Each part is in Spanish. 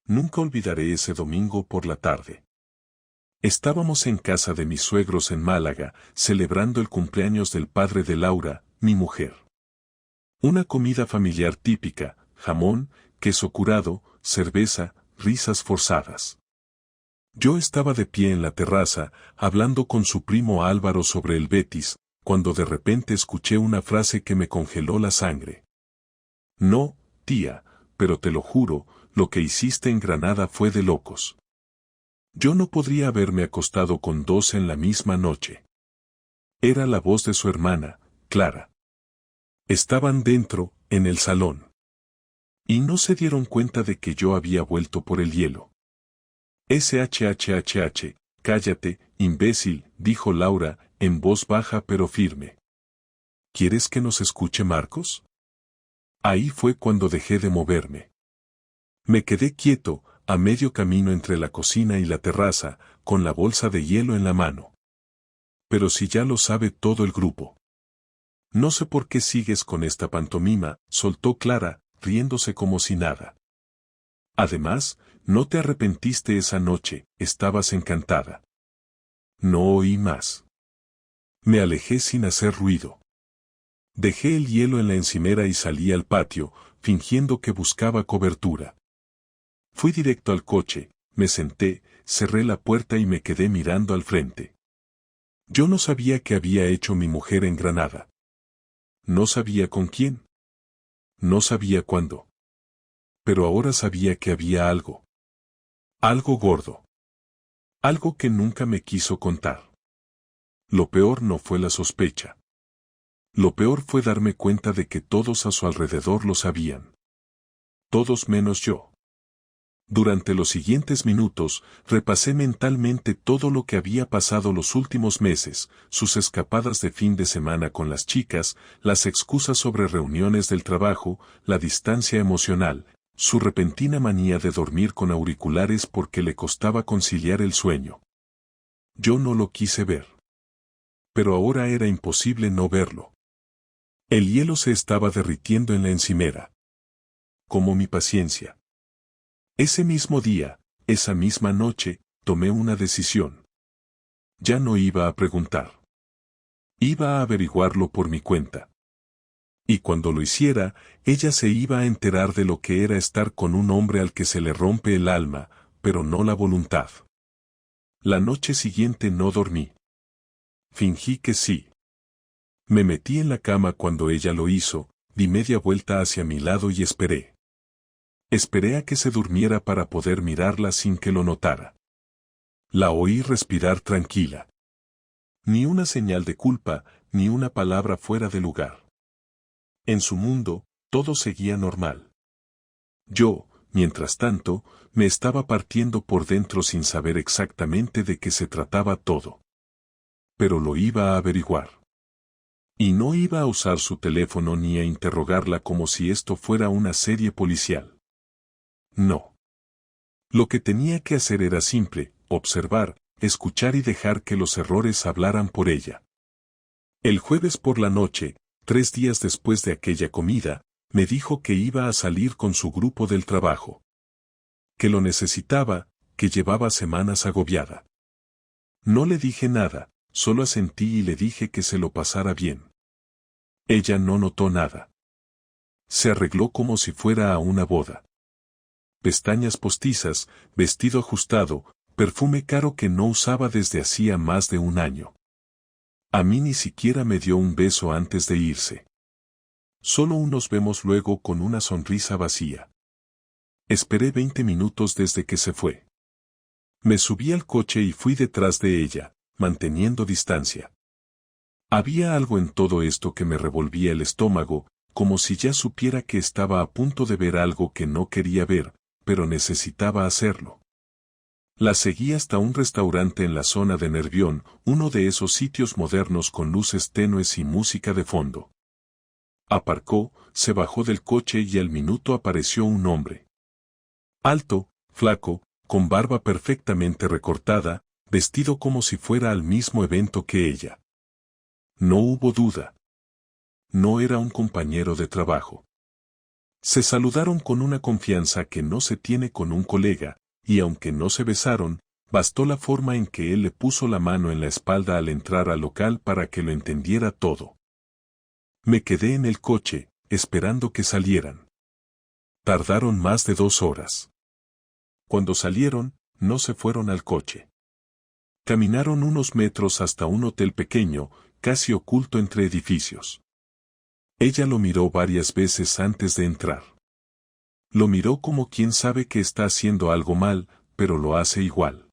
Nunca olvidaré ese domingo por la tarde. Estábamos en casa de mis suegros en Málaga, celebrando el cumpleaños del padre de Laura, mi mujer. Una comida familiar típica, jamón, queso curado, cerveza, risas forzadas. Yo estaba de pie en la terraza, hablando con su primo Álvaro sobre el Betis, cuando de repente escuché una frase que me congeló la sangre. No, tía, pero te lo juro, lo que hiciste en Granada fue de locos. Yo no podría haberme acostado con dos en la misma noche. Era la voz de su hermana, Clara. Estaban dentro, en el salón. Y no se dieron cuenta de que yo había vuelto por el hielo. SHHHH, cállate, imbécil, dijo Laura, en voz baja pero firme. ¿Quieres que nos escuche Marcos? Ahí fue cuando dejé de moverme. Me quedé quieto, a medio camino entre la cocina y la terraza, con la bolsa de hielo en la mano. Pero si ya lo sabe todo el grupo. No sé por qué sigues con esta pantomima, soltó Clara, riéndose como si nada. Además, no te arrepentiste esa noche, estabas encantada. No oí más. Me alejé sin hacer ruido. Dejé el hielo en la encimera y salí al patio, fingiendo que buscaba cobertura. Fui directo al coche, me senté, cerré la puerta y me quedé mirando al frente. Yo no sabía qué había hecho mi mujer en Granada. No sabía con quién. No sabía cuándo. Pero ahora sabía que había algo. Algo gordo. Algo que nunca me quiso contar. Lo peor no fue la sospecha. Lo peor fue darme cuenta de que todos a su alrededor lo sabían. Todos menos yo. Durante los siguientes minutos, repasé mentalmente todo lo que había pasado los últimos meses, sus escapadas de fin de semana con las chicas, las excusas sobre reuniones del trabajo, la distancia emocional, su repentina manía de dormir con auriculares porque le costaba conciliar el sueño. Yo no lo quise ver. Pero ahora era imposible no verlo. El hielo se estaba derritiendo en la encimera. Como mi paciencia. Ese mismo día, esa misma noche, tomé una decisión. Ya no iba a preguntar. Iba a averiguarlo por mi cuenta. Y cuando lo hiciera, ella se iba a enterar de lo que era estar con un hombre al que se le rompe el alma, pero no la voluntad. La noche siguiente no dormí. Fingí que sí. Me metí en la cama cuando ella lo hizo, di media vuelta hacia mi lado y esperé. Esperé a que se durmiera para poder mirarla sin que lo notara. La oí respirar tranquila. Ni una señal de culpa, ni una palabra fuera de lugar. En su mundo, todo seguía normal. Yo, mientras tanto, me estaba partiendo por dentro sin saber exactamente de qué se trataba todo. Pero lo iba a averiguar. Y no iba a usar su teléfono ni a interrogarla como si esto fuera una serie policial. No. Lo que tenía que hacer era simple, observar, escuchar y dejar que los errores hablaran por ella. El jueves por la noche, 3 días después de aquella comida, me dijo que iba a salir con su grupo del trabajo. Que lo necesitaba, que llevaba semanas agobiada. No le dije nada, solo asentí y le dije que se lo pasara bien. Ella no notó nada. Se arregló como si fuera a una boda. Pestañas postizas, vestido ajustado, perfume caro que no usaba desde hacía más de un año. A mí ni siquiera me dio un beso antes de irse. Solo nos vemos luego con una sonrisa vacía. Esperé 20 minutos desde que se fue. Me subí al coche y fui detrás de ella, manteniendo distancia. Había algo en todo esto que me revolvía el estómago, como si ya supiera que estaba a punto de ver algo que no quería ver, pero necesitaba hacerlo. La seguí hasta un restaurante en la zona de Nervión, uno de esos sitios modernos con luces tenues y música de fondo. Aparcó, se bajó del coche y al minuto apareció un hombre. Alto, flaco, con barba perfectamente recortada, vestido como si fuera al mismo evento que ella. No hubo duda. No era un compañero de trabajo. Se saludaron con una confianza que no se tiene con un colega, y aunque no se besaron, bastó la forma en que él le puso la mano en la espalda al entrar al local para que lo entendiera todo. Me quedé en el coche, esperando que salieran. Tardaron más de 2 horas. Cuando salieron, no se fueron al coche. Caminaron unos metros hasta un hotel pequeño, casi oculto entre edificios. Ella lo miró varias veces antes de entrar. Lo miró como quien sabe que está haciendo algo mal, pero lo hace igual.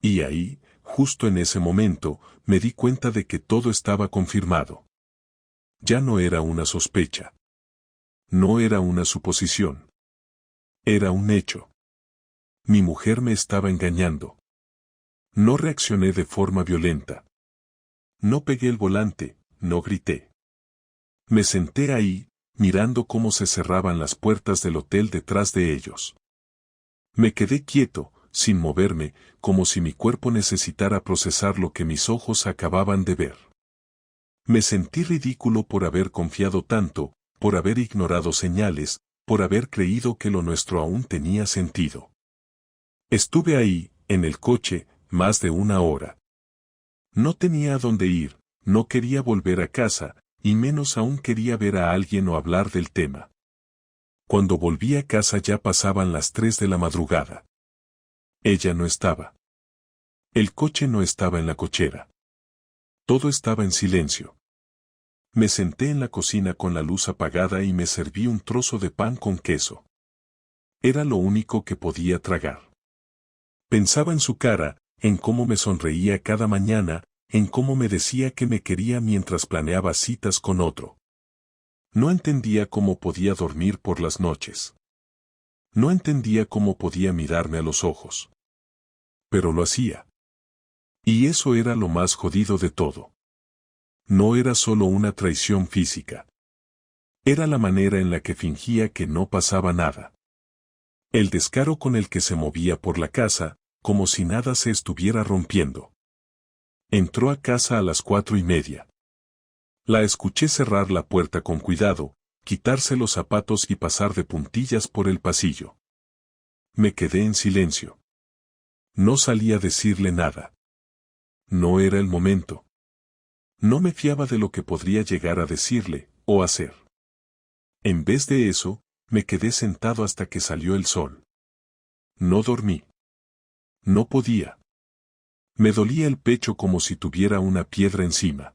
Y ahí, justo en ese momento, me di cuenta de que todo estaba confirmado. Ya no era una sospecha. No era una suposición. Era un hecho. Mi mujer me estaba engañando. No reaccioné de forma violenta. No pegué el volante, no grité. Me senté ahí, mirando cómo se cerraban las puertas del hotel detrás de ellos. Me quedé quieto, sin moverme, como si mi cuerpo necesitara procesar lo que mis ojos acababan de ver. Me sentí ridículo por haber confiado tanto, por haber ignorado señales, por haber creído que lo nuestro aún tenía sentido. Estuve ahí, en el coche, más de 1 hora. No tenía a dónde ir, no quería volver a casa, y menos aún quería ver a alguien o hablar del tema. Cuando volví a casa ya pasaban las 3 de la madrugada. Ella no estaba. El coche no estaba en la cochera. Todo estaba en silencio. Me senté en la cocina con la luz apagada y me serví un trozo de pan con queso. Era lo único que podía tragar. Pensaba en su cara, en cómo me sonreía cada mañana, en cómo me decía que me quería mientras planeaba citas con otro. No entendía cómo podía dormir por las noches. No entendía cómo podía mirarme a los ojos. Pero lo hacía. Y eso era lo más jodido de todo. No era solo una traición física. Era la manera en la que fingía que no pasaba nada. El descaro con el que se movía por la casa, como si nada se estuviera rompiendo. Entró a casa a las 4:30. La escuché cerrar la puerta con cuidado, quitarse los zapatos y pasar de puntillas por el pasillo. Me quedé en silencio. No salí a decirle nada. No era el momento. No me fiaba de lo que podría llegar a decirle, o hacer. En vez de eso, me quedé sentado hasta que salió el sol. No dormí. No podía. Me dolía el pecho como si tuviera una piedra encima.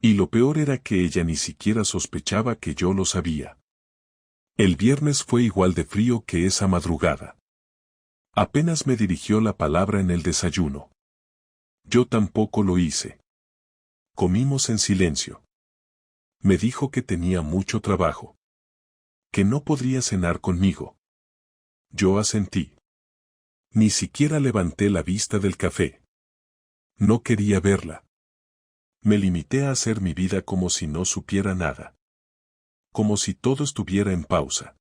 Y lo peor era que ella ni siquiera sospechaba que yo lo sabía. El viernes fue igual de frío que esa madrugada. Apenas me dirigió la palabra en el desayuno. Yo tampoco lo hice. Comimos en silencio. Me dijo que tenía mucho trabajo. Que no podría cenar conmigo. Yo asentí. Ni siquiera levanté la vista del café. No quería verla. Me limité a hacer mi vida como si no supiera nada. Como si todo estuviera en pausa.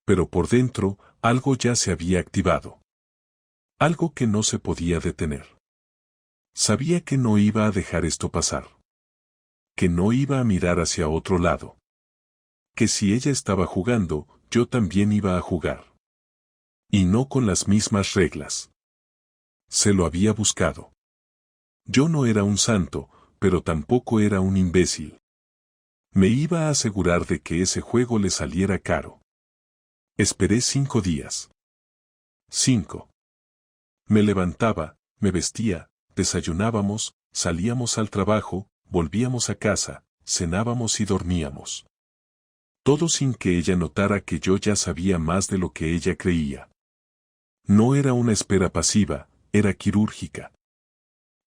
Pero por dentro, algo ya se había activado. Algo que no se podía detener. Sabía que no iba a dejar esto pasar. Que no iba a mirar hacia otro lado. Que si ella estaba jugando, yo también iba a jugar. Y no con las mismas reglas. Se lo había buscado. Yo no era un santo, pero tampoco era un imbécil. Me iba a asegurar de que ese juego le saliera caro. Esperé 5 días. 5. Me levantaba, me vestía, desayunábamos, salíamos al trabajo, volvíamos a casa, cenábamos y dormíamos. Todo sin que ella notara que yo ya sabía más de lo que ella creía. No era una espera pasiva, era quirúrgica.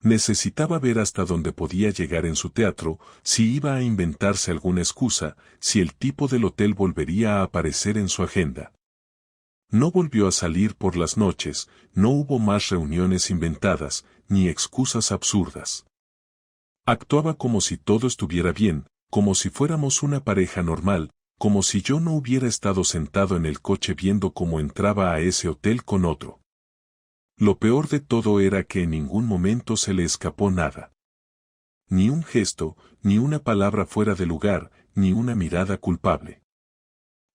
Necesitaba ver hasta dónde podía llegar en su teatro, si iba a inventarse alguna excusa, si el tipo del hotel volvería a aparecer en su agenda. No volvió a salir por las noches, no hubo más reuniones inventadas, ni excusas absurdas. Actuaba como si todo estuviera bien, como si fuéramos una pareja normal, como si yo no hubiera estado sentado en el coche viendo cómo entraba a ese hotel con otro. Lo peor de todo era que en ningún momento se le escapó nada. Ni un gesto, ni una palabra fuera de lugar, ni una mirada culpable.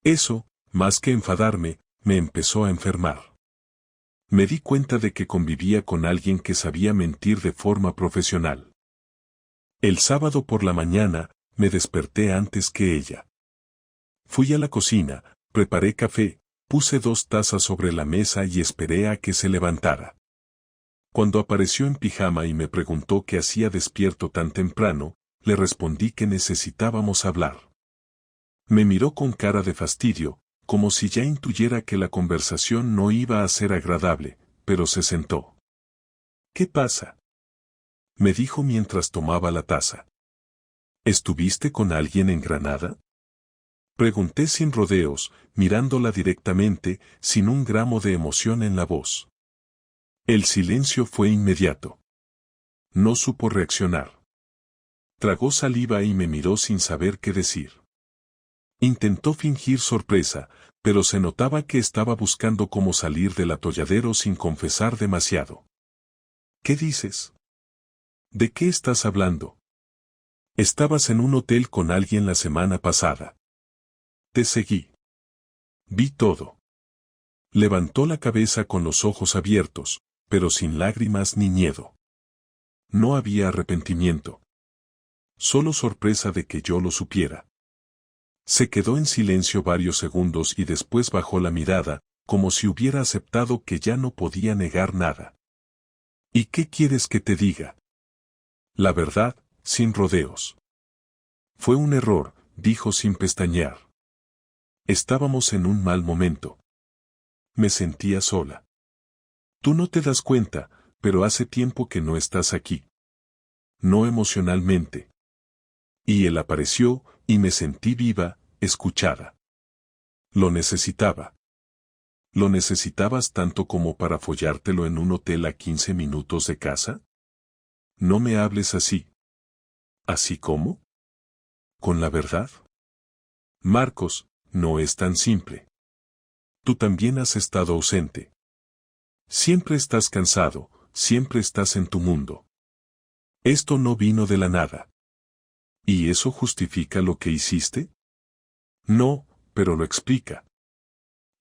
Eso, más que enfadarme, me empezó a enfermar. Me di cuenta de que convivía con alguien que sabía mentir de forma profesional. El sábado por la mañana, me desperté antes que ella. Fui a la cocina, preparé café, puse 2 tazas sobre la mesa y esperé a que se levantara. Cuando apareció en pijama y me preguntó qué hacía despierto tan temprano, le respondí que necesitábamos hablar. Me miró con cara de fastidio, como si ya intuyera que la conversación no iba a ser agradable, pero se sentó. ¿Qué pasa?, me dijo mientras tomaba la taza. ¿Estuviste con alguien en Granada?, pregunté sin rodeos, mirándola directamente, sin un gramo de emoción en la voz. El silencio fue inmediato. No supo reaccionar. Tragó saliva y me miró sin saber qué decir. Intentó fingir sorpresa, pero se notaba que estaba buscando cómo salir del atolladero sin confesar demasiado. ¿Qué dices? ¿De qué estás hablando? Estabas en un hotel con alguien la semana pasada. Te seguí. Vi todo. Levantó la cabeza con los ojos abiertos, pero sin lágrimas ni miedo. No había arrepentimiento. Solo sorpresa de que yo lo supiera. Se quedó en silencio varios segundos y después bajó la mirada, como si hubiera aceptado que ya no podía negar nada. ¿Y qué quieres que te diga? La verdad, sin rodeos. Fue un error, dijo sin pestañear. Estábamos en un mal momento. Me sentía sola. Tú no te das cuenta, pero hace tiempo que no estás aquí. No emocionalmente. Y él apareció, y me sentí viva, escuchada. Lo necesitaba. ¿Lo necesitabas tanto como para follártelo en un hotel a 15 minutos de casa? No me hables así. ¿Así cómo? ¿Con la verdad? Marcos, no es tan simple. Tú también has estado ausente. Siempre estás cansado, siempre estás en tu mundo. Esto no vino de la nada. ¿Y eso justifica lo que hiciste? No, pero lo explica.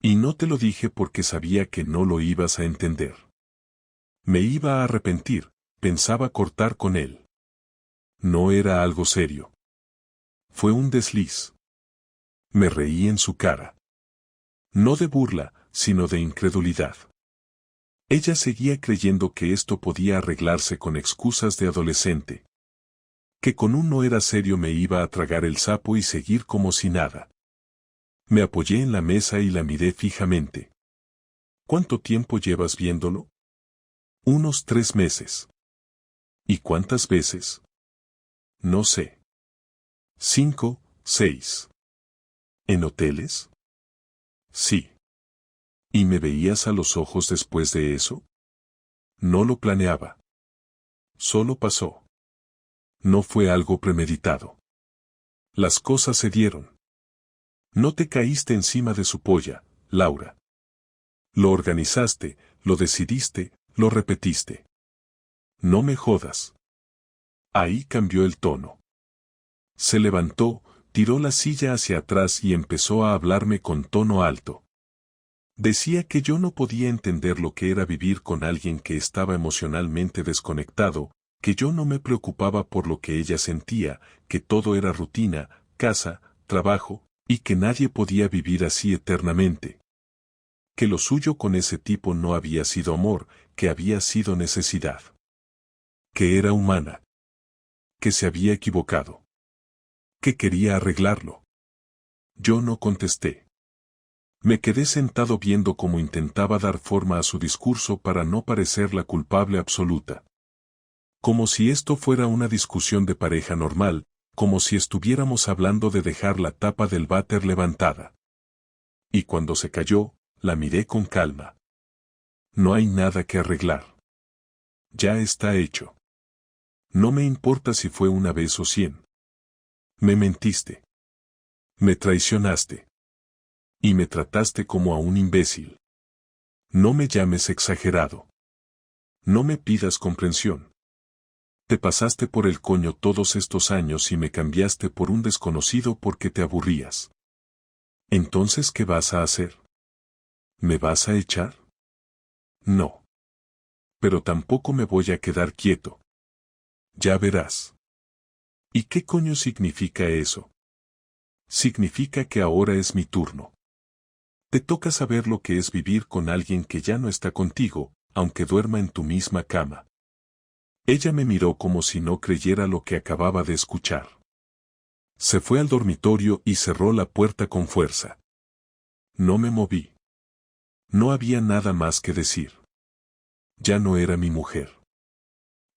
Y no te lo dije porque sabía que no lo ibas a entender. Me iba a arrepentir, pensaba cortar con él. No era algo serio. Fue un desliz. Me reí en su cara. No de burla, sino de incredulidad. Ella seguía creyendo que esto podía arreglarse con excusas de adolescente. Que con un no era serio me iba a tragar el sapo y seguir como si nada. Me apoyé en la mesa y la miré fijamente. ¿Cuánto tiempo llevas viéndolo? Unos 3 meses. ¿Y cuántas veces? No sé. 5, 6. ¿En hoteles? Sí. ¿Y me veías a los ojos después de eso? No lo planeaba. Solo pasó. No fue algo premeditado. Las cosas se dieron. No te caíste encima de su polla, Laura. Lo organizaste, lo decidiste, lo repetiste. No me jodas. Ahí cambió el tono. Se levantó, tiró la silla hacia atrás y empezó a hablarme con tono alto. Decía que yo no podía entender lo que era vivir con alguien que estaba emocionalmente desconectado, que yo no me preocupaba por lo que ella sentía, que todo era rutina, casa, trabajo, y que nadie podía vivir así eternamente. Que lo suyo con ese tipo no había sido amor, que había sido necesidad. Que era humana. Que se había equivocado. Que quería arreglarlo. Yo no contesté. Me quedé sentado viendo cómo intentaba dar forma a su discurso para no parecer la culpable absoluta. Como si esto fuera una discusión de pareja normal, como si estuviéramos hablando de dejar la tapa del váter levantada. Y cuando se cayó, la miré con calma. No hay nada que arreglar. Ya está hecho. No me importa si fue una vez o 100. Me mentiste. Me traicionaste. Y me trataste como a un imbécil. No me llames exagerado. No me pidas comprensión. Te pasaste por el coño todos estos años y me cambiaste por un desconocido porque te aburrías. Entonces, ¿qué vas a hacer? ¿Me vas a echar? No. Pero tampoco me voy a quedar quieto. Ya verás. ¿Y qué coño significa eso? Significa que ahora es mi turno. Te toca saber lo que es vivir con alguien que ya no está contigo, aunque duerma en tu misma cama. Ella me miró como si no creyera lo que acababa de escuchar. Se fue al dormitorio y cerró la puerta con fuerza. No me moví. No había nada más que decir. Ya no era mi mujer.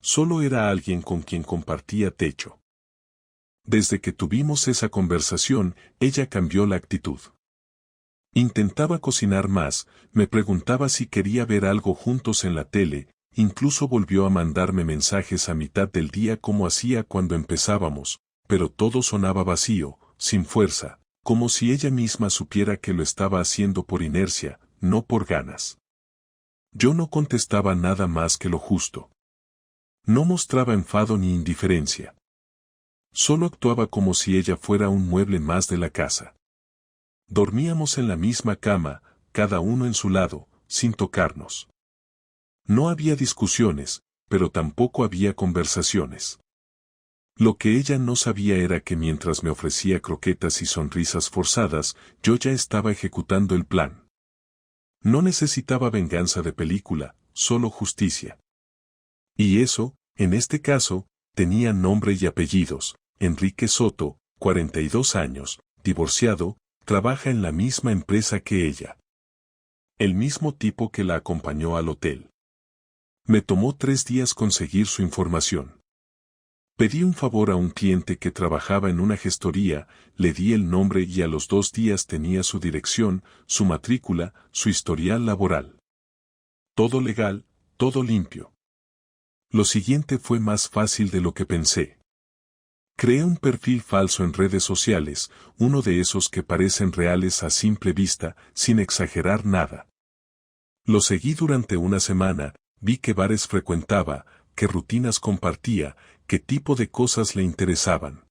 Solo era alguien con quien compartía techo. Desde que tuvimos esa conversación, ella cambió la actitud. Intentaba cocinar más, me preguntaba si quería ver algo juntos en la tele, incluso volvió a mandarme mensajes a mitad del día como hacía cuando empezábamos, pero todo sonaba vacío, sin fuerza, como si ella misma supiera que lo estaba haciendo por inercia, no por ganas. Yo no contestaba nada más que lo justo. No mostraba enfado ni indiferencia. Solo actuaba como si ella fuera un mueble más de la casa. Dormíamos en la misma cama, cada uno en su lado, sin tocarnos. No había discusiones, pero tampoco había conversaciones. Lo que ella no sabía era que mientras me ofrecía croquetas y sonrisas forzadas, yo ya estaba ejecutando el plan. No necesitaba venganza de película, solo justicia. Y eso, en este caso, tenía nombre y apellidos. Enrique Soto, 42 años, divorciado, trabaja en la misma empresa que ella. El mismo tipo que la acompañó al hotel. Me tomó 3 días conseguir su información. Pedí un favor a un cliente que trabajaba en una gestoría, le di el nombre y a los 2 días tenía su dirección, su matrícula, su historial laboral. Todo legal, todo limpio. Lo siguiente fue más fácil de lo que pensé. Creé un perfil falso en redes sociales, uno de esos que parecen reales a simple vista, sin exagerar nada. Lo seguí durante una semana, vi qué bares frecuentaba, qué rutinas compartía, qué tipo de cosas le interesaban.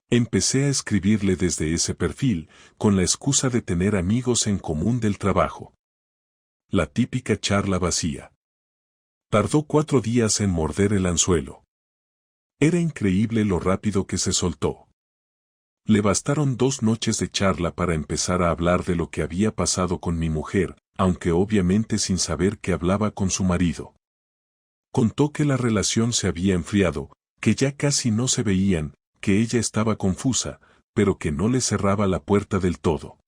Empecé a escribirle desde ese perfil, con la excusa de tener amigos en común del trabajo. La típica charla vacía. Tardó 4 días en morder el anzuelo. Era increíble lo rápido que se soltó. Le bastaron 2 noches de charla para empezar a hablar de lo que había pasado con mi mujer, aunque obviamente sin saber que hablaba con su marido. Contó que la relación se había enfriado, que ya casi no se veían, que ella estaba confusa, pero que no le cerraba la puerta del todo.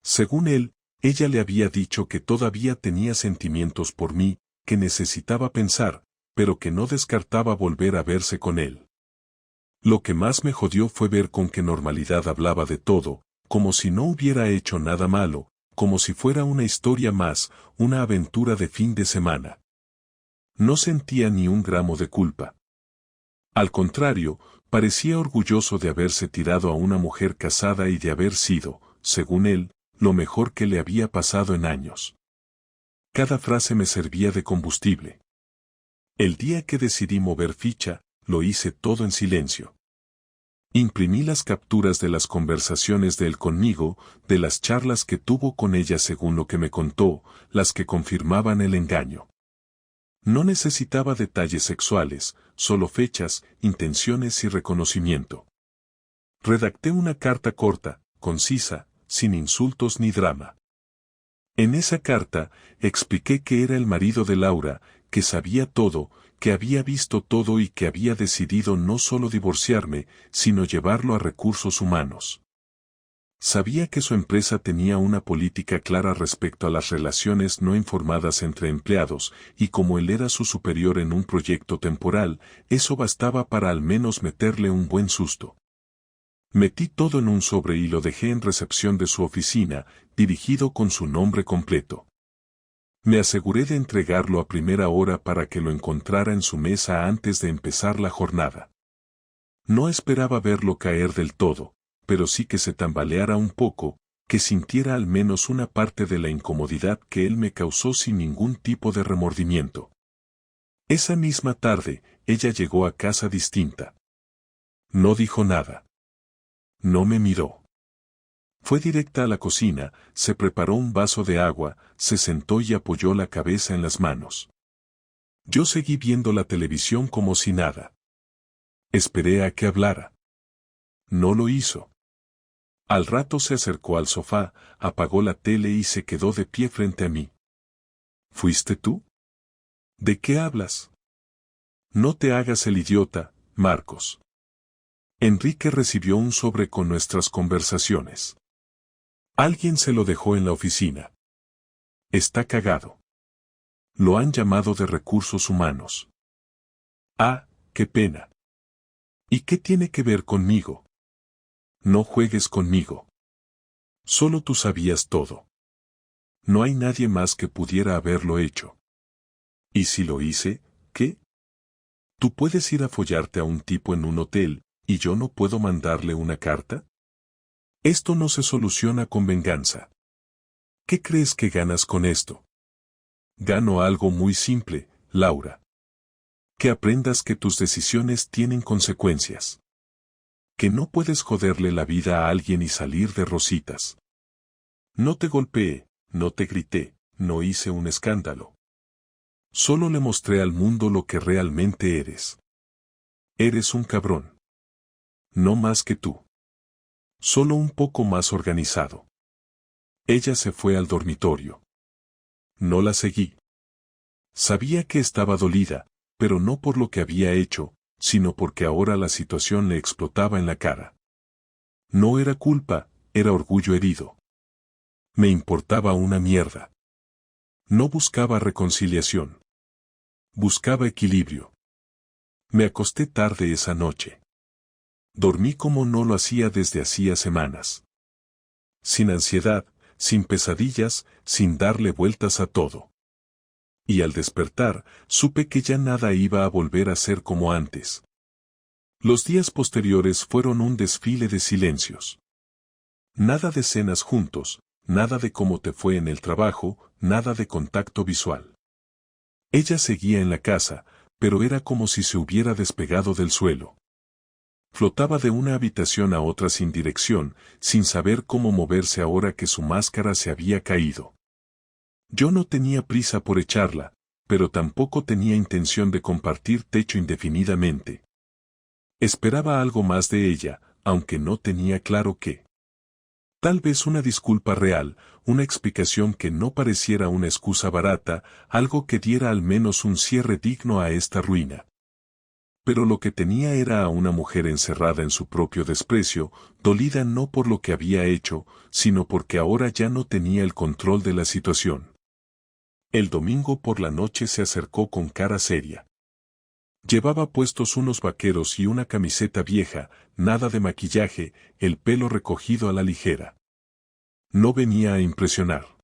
Según él, ella le había dicho que todavía tenía sentimientos por mí, que necesitaba pensar, pero que no descartaba volver a verse con él. Lo que más me jodió fue ver con qué normalidad hablaba de todo, como si no hubiera hecho nada malo, como si fuera una historia más, una aventura de fin de semana. No sentía ni un gramo de culpa. Al contrario, parecía orgulloso de haberse tirado a una mujer casada y de haber sido, según él, lo mejor que le había pasado en años. Cada frase me servía de combustible. El día que decidí mover ficha, lo hice todo en silencio. Imprimí las capturas de las conversaciones de él conmigo, de las charlas que tuvo con ella según lo que me contó, las que confirmaban el engaño. No necesitaba detalles sexuales, solo fechas, intenciones y reconocimiento. Redacté una carta corta, concisa, sin insultos ni drama. En esa carta, expliqué que era el marido de Laura, que sabía todo, que había visto todo y que había decidido no solo divorciarme, sino llevarlo a recursos humanos. Sabía que su empresa tenía una política clara respecto a las relaciones no informadas entre empleados, y como él era su superior en un proyecto temporal, eso bastaba para al menos meterle un buen susto. Metí todo en un sobre y lo dejé en recepción de su oficina, dirigido con su nombre completo. Me aseguré de entregarlo a primera hora para que lo encontrara en su mesa antes de empezar la jornada. No esperaba verlo caer del todo, pero sí que se tambaleara un poco, que sintiera al menos una parte de la incomodidad que él me causó sin ningún tipo de remordimiento. Esa misma tarde, ella llegó a casa distinta. No dijo nada. No me miró. Fue directa a la cocina, se preparó un vaso de agua, se sentó y apoyó la cabeza en las manos. Yo seguí viendo la televisión como si nada. Esperé a que hablara. No lo hizo. Al rato se acercó al sofá, apagó la tele y se quedó de pie frente a mí. ¿Fuiste tú? ¿De qué hablas? No te hagas el idiota, Marcos. Enrique recibió un sobre con nuestras conversaciones. Alguien se lo dejó en la oficina. Está cagado. Lo han llamado de recursos humanos. Ah, qué pena. ¿Y qué tiene que ver conmigo? No juegues conmigo. Solo tú sabías todo. No hay nadie más que pudiera haberlo hecho. ¿Y si lo hice, qué? ¿Tú puedes ir a follarte a un tipo en un hotel, y yo no puedo mandarle una carta? Esto no se soluciona con venganza. ¿Qué crees que ganas con esto? Gano algo muy simple, Laura. Que aprendas que tus decisiones tienen consecuencias. Que no puedes joderle la vida a alguien y salir de rositas. No te golpeé, no te grité, no hice un escándalo. Solo le mostré al mundo lo que realmente eres. Eres un cabrón. No más que tú. Solo un poco más organizado. Ella se fue al dormitorio. No la seguí. Sabía que estaba dolida, pero no por lo que había hecho, sino porque ahora la situación le explotaba en la cara. No era culpa, era orgullo herido. Me importaba una mierda. No buscaba reconciliación. Buscaba equilibrio. Me acosté tarde esa noche. Dormí como no lo hacía desde hacía semanas. Sin ansiedad, sin pesadillas, sin darle vueltas a todo. Y al despertar, supe que ya nada iba a volver a ser como antes. Los días posteriores fueron un desfile de silencios. Nada de cenas juntos, nada de cómo te fue en el trabajo, nada de contacto visual. Ella seguía en la casa, pero era como si se hubiera despegado del suelo. Flotaba de una habitación a otra sin dirección, sin saber cómo moverse ahora que su máscara se había caído. Yo no tenía prisa por echarla, pero tampoco tenía intención de compartir techo indefinidamente. Esperaba algo más de ella, aunque no tenía claro qué. Tal vez una disculpa real, una explicación que no pareciera una excusa barata, algo que diera al menos un cierre digno a esta ruina. Pero lo que tenía era a una mujer encerrada en su propio desprecio, dolida no por lo que había hecho, sino porque ahora ya no tenía el control de la situación. El domingo por la noche se acercó con cara seria. Llevaba puestos unos vaqueros y una camiseta vieja, nada de maquillaje, el pelo recogido a la ligera. No venía a impresionar.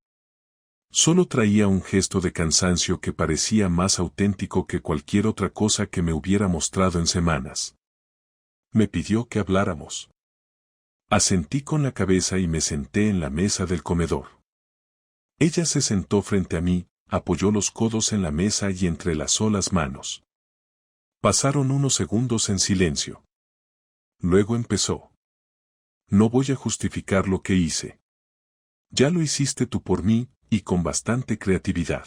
Solo traía un gesto de cansancio que parecía más auténtico que cualquier otra cosa que me hubiera mostrado en semanas. Me pidió que habláramos. Asentí con la cabeza y me senté en la mesa del comedor. Ella se sentó frente a mí, apoyó los codos en la mesa y entrelazó las manos. Pasaron unos segundos en silencio. Luego empezó. No voy a justificar lo que hice. Ya lo hiciste tú por mí, y con bastante creatividad.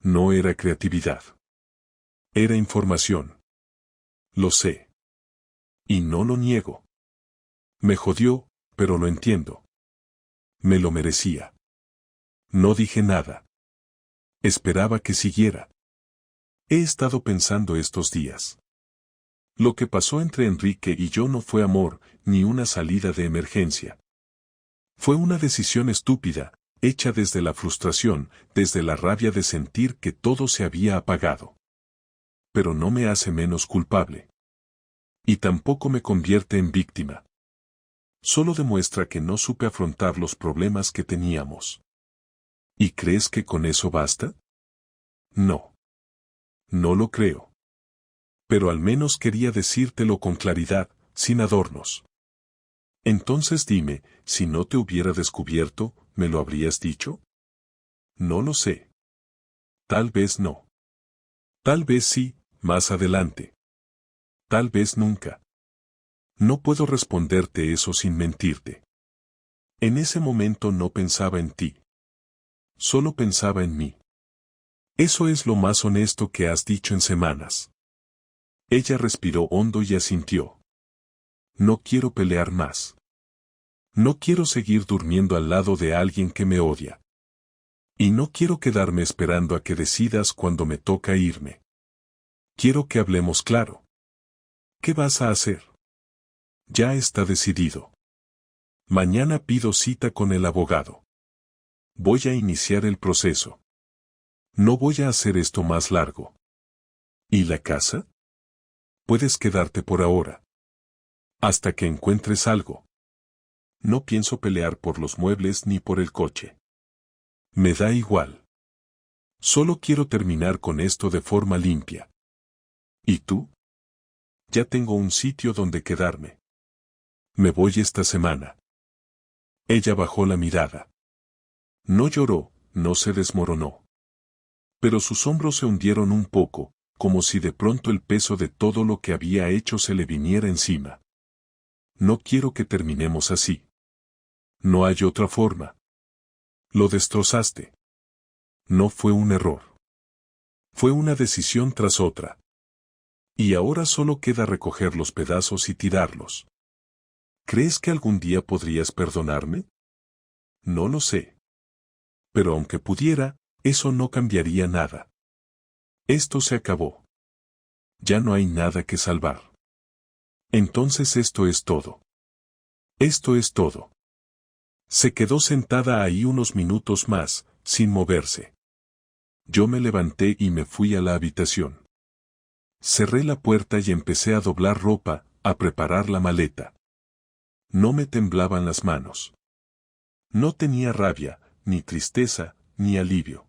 No era creatividad. Era información. Lo sé. Y no lo niego. Me jodió, pero lo entiendo. Me lo merecía. No dije nada. Esperaba que siguiera. He estado pensando estos días. Lo que pasó entre Enrique y yo no fue amor, ni una salida de emergencia. Fue una decisión estúpida, hecha desde la frustración, desde la rabia de sentir que todo se había apagado. Pero no me hace menos culpable. Y tampoco me convierte en víctima. Solo demuestra que no supe afrontar los problemas que teníamos. ¿Y crees que con eso basta? No. No lo creo. Pero al menos quería decírtelo con claridad, sin adornos. Entonces dime, si no te hubiera descubierto, ¿me lo habrías dicho? No lo sé. Tal vez no. Tal vez sí, más adelante. Tal vez nunca. No puedo responderte eso sin mentirte. En ese momento no pensaba en ti. Solo pensaba en mí. Eso es lo más honesto que has dicho en semanas. Ella respiró hondo y asintió. No quiero pelear más. No quiero seguir durmiendo al lado de alguien que me odia. Y no quiero quedarme esperando a que decidas cuando me toca irme. Quiero que hablemos claro. ¿Qué vas a hacer? Ya está decidido. Mañana pido cita con el abogado. Voy a iniciar el proceso. No voy a hacer esto más largo. ¿Y la casa? Puedes quedarte por ahora. Hasta que encuentres algo. No pienso pelear por los muebles ni por el coche. Me da igual. Solo quiero terminar con esto de forma limpia. ¿Y tú? Ya tengo un sitio donde quedarme. Me voy esta semana. Ella bajó la mirada. No lloró, no se desmoronó. Pero sus hombros se hundieron un poco, como si de pronto el peso de todo lo que había hecho se le viniera encima. No quiero que terminemos así. No hay otra forma. Lo destrozaste. No fue un error. Fue una decisión tras otra. Y ahora solo queda recoger los pedazos y tirarlos. ¿Crees que algún día podrías perdonarme? No lo sé. Pero aunque pudiera, eso no cambiaría nada. Esto se acabó. Ya no hay nada que salvar. Entonces esto es todo. Esto es todo. Se quedó sentada ahí unos minutos más, sin moverse. Yo me levanté y me fui a la habitación. Cerré la puerta y empecé a doblar ropa, a preparar la maleta. No me temblaban las manos. No tenía rabia, ni tristeza, ni alivio.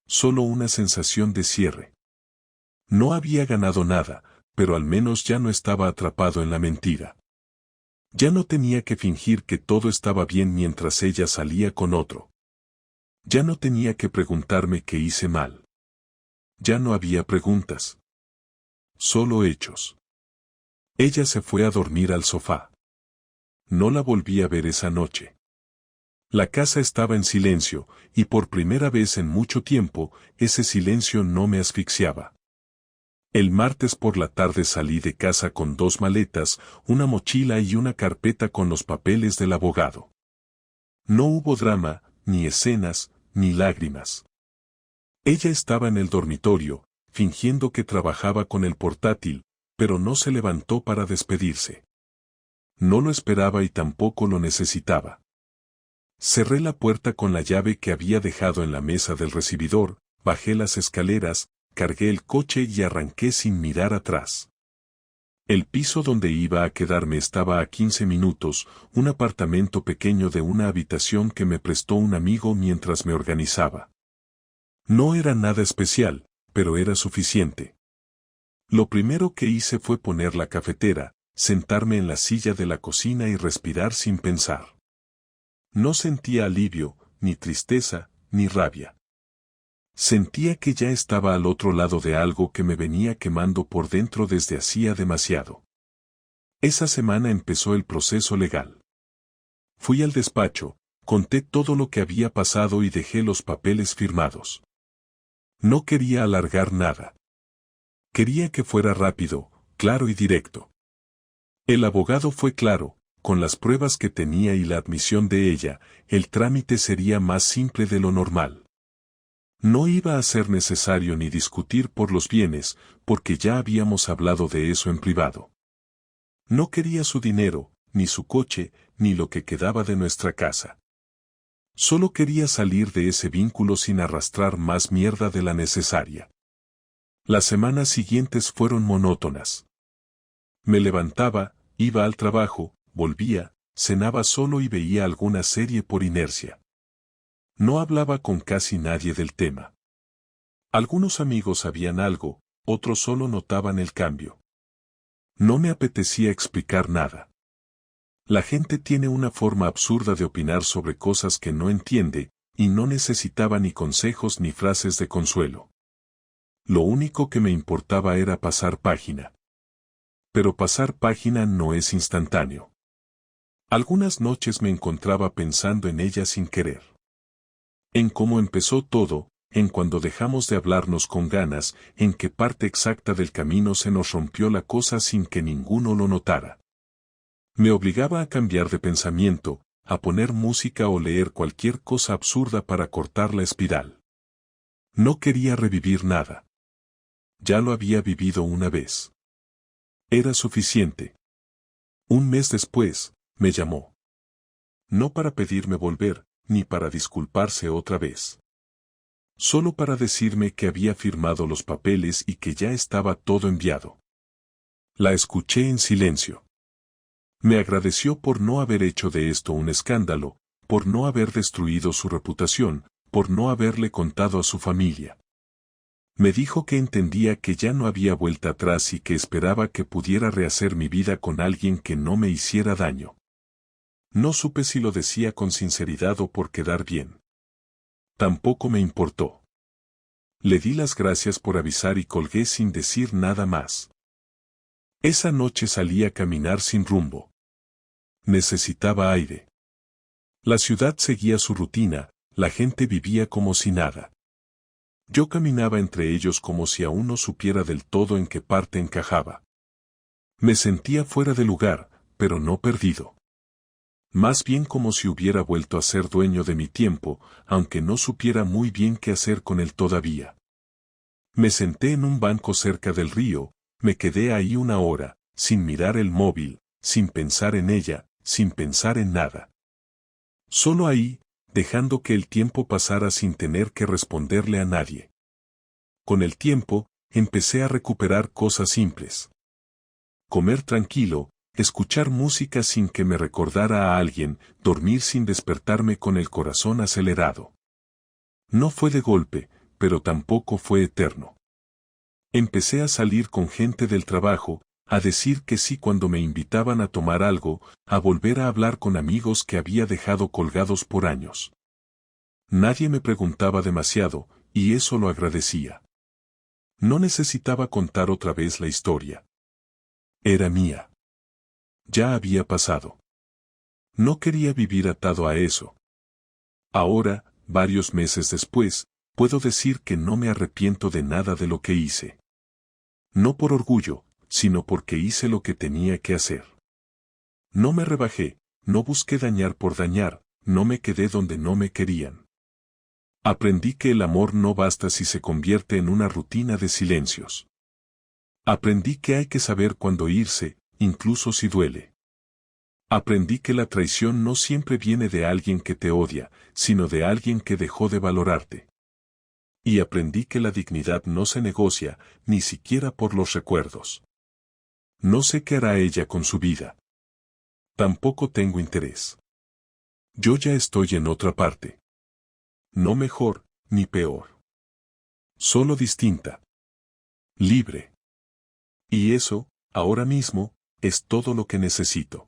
Solo una sensación de cierre. No había ganado nada, pero al menos ya no estaba atrapado en la mentira. Ya no tenía que fingir que todo estaba bien mientras ella salía con otro. Ya no tenía que preguntarme qué hice mal. Ya no había preguntas. Solo hechos. Ella se fue a dormir al sofá. No la volví a ver esa noche. La casa estaba en silencio, y por primera vez en mucho tiempo, ese silencio no me asfixiaba. El martes por la tarde salí de casa con 2 maletas, una mochila y una carpeta con los papeles del abogado. No hubo drama, ni escenas, ni lágrimas. Ella estaba en el dormitorio, fingiendo que trabajaba con el portátil, pero no se levantó para despedirse. No lo esperaba y tampoco lo necesitaba. Cerré la puerta con la llave que había dejado en la mesa del recibidor, bajé las escaleras, cargué el coche y arranqué sin mirar atrás. El piso donde iba a quedarme estaba a 15 minutos, un apartamento pequeño de una habitación que me prestó un amigo mientras me organizaba. No era nada especial, pero era suficiente. Lo primero que hice fue poner la cafetera, sentarme en la silla de la cocina y respirar sin pensar. No sentía alivio, ni tristeza, ni rabia. Sentía que ya estaba al otro lado de algo que me venía quemando por dentro desde hacía demasiado. Esa semana empezó el proceso legal. Fui al despacho, conté todo lo que había pasado y dejé los papeles firmados. No quería alargar nada. Quería que fuera rápido, claro y directo. El abogado fue claro. Con las pruebas que tenía y la admisión de ella, el trámite sería más simple de lo normal. No iba a ser necesario ni discutir por los bienes, porque ya habíamos hablado de eso en privado. No quería su dinero, ni su coche, ni lo que quedaba de nuestra casa. Solo quería salir de ese vínculo sin arrastrar más mierda de la necesaria. Las semanas siguientes fueron monótonas. Me levantaba, iba al trabajo, volvía, cenaba solo y veía alguna serie por inercia. No hablaba con casi nadie del tema. Algunos amigos sabían algo, otros solo notaban el cambio. No me apetecía explicar nada. La gente tiene una forma absurda de opinar sobre cosas que no entiende, y no necesitaba ni consejos ni frases de consuelo. Lo único que me importaba era pasar página. Pero pasar página no es instantáneo. Algunas noches me encontraba pensando en ella sin querer. En cómo empezó todo, en cuando dejamos de hablarnos con ganas, en qué parte exacta del camino se nos rompió la cosa sin que ninguno lo notara. Me obligaba a cambiar de pensamiento, a poner música o leer cualquier cosa absurda para cortar la espiral. No quería revivir nada. Ya lo había vivido una vez. Era suficiente. Un mes después, me llamó. No para pedirme volver, ni para disculparse otra vez. Solo para decirme que había firmado los papeles y que ya estaba todo enviado. La escuché en silencio. Me agradeció por no haber hecho de esto un escándalo, por no haber destruido su reputación, por no haberle contado a su familia. Me dijo que entendía que ya no había vuelta atrás y que esperaba que pudiera rehacer mi vida con alguien que no me hiciera daño. No supe si lo decía con sinceridad o por quedar bien. Tampoco me importó. Le di las gracias por avisar y colgué sin decir nada más. Esa noche salí a caminar sin rumbo. Necesitaba aire. La ciudad seguía su rutina, la gente vivía como si nada. Yo caminaba entre ellos como si aún no supiera del todo en qué parte encajaba. Me sentía fuera de lugar, pero no perdido. Más bien como si hubiera vuelto a ser dueño de mi tiempo, aunque no supiera muy bien qué hacer con él todavía. Me senté en un banco cerca del río, me quedé ahí una hora, sin mirar el móvil, sin pensar en ella, sin pensar en nada. Solo ahí, dejando que el tiempo pasara sin tener que responderle a nadie. Con el tiempo, empecé a recuperar cosas simples. Comer tranquilo, escuchar música sin que me recordara a alguien, dormir sin despertarme con el corazón acelerado. No fue de golpe, pero tampoco fue eterno. Empecé a salir con gente del trabajo, a decir que sí cuando me invitaban a tomar algo, a volver a hablar con amigos que había dejado colgados por años. Nadie me preguntaba demasiado, y eso lo agradecía. No necesitaba contar otra vez la historia. Era mía. Ya había pasado. No quería vivir atado a eso. Ahora, varios meses después, puedo decir que no me arrepiento de nada de lo que hice. No por orgullo, sino porque hice lo que tenía que hacer. No me rebajé, no busqué dañar por dañar, no me quedé donde no me querían. Aprendí que el amor no basta si se convierte en una rutina de silencios. Aprendí que hay que saber cuándo irse, incluso si duele. Aprendí que la traición no siempre viene de alguien que te odia, sino de alguien que dejó de valorarte. Y aprendí que la dignidad no se negocia, ni siquiera por los recuerdos. No sé qué hará ella con su vida. Tampoco tengo interés. Yo ya estoy en otra parte. No mejor, ni peor. Solo distinta. Libre. Y eso, ahora mismo, es todo lo que necesito.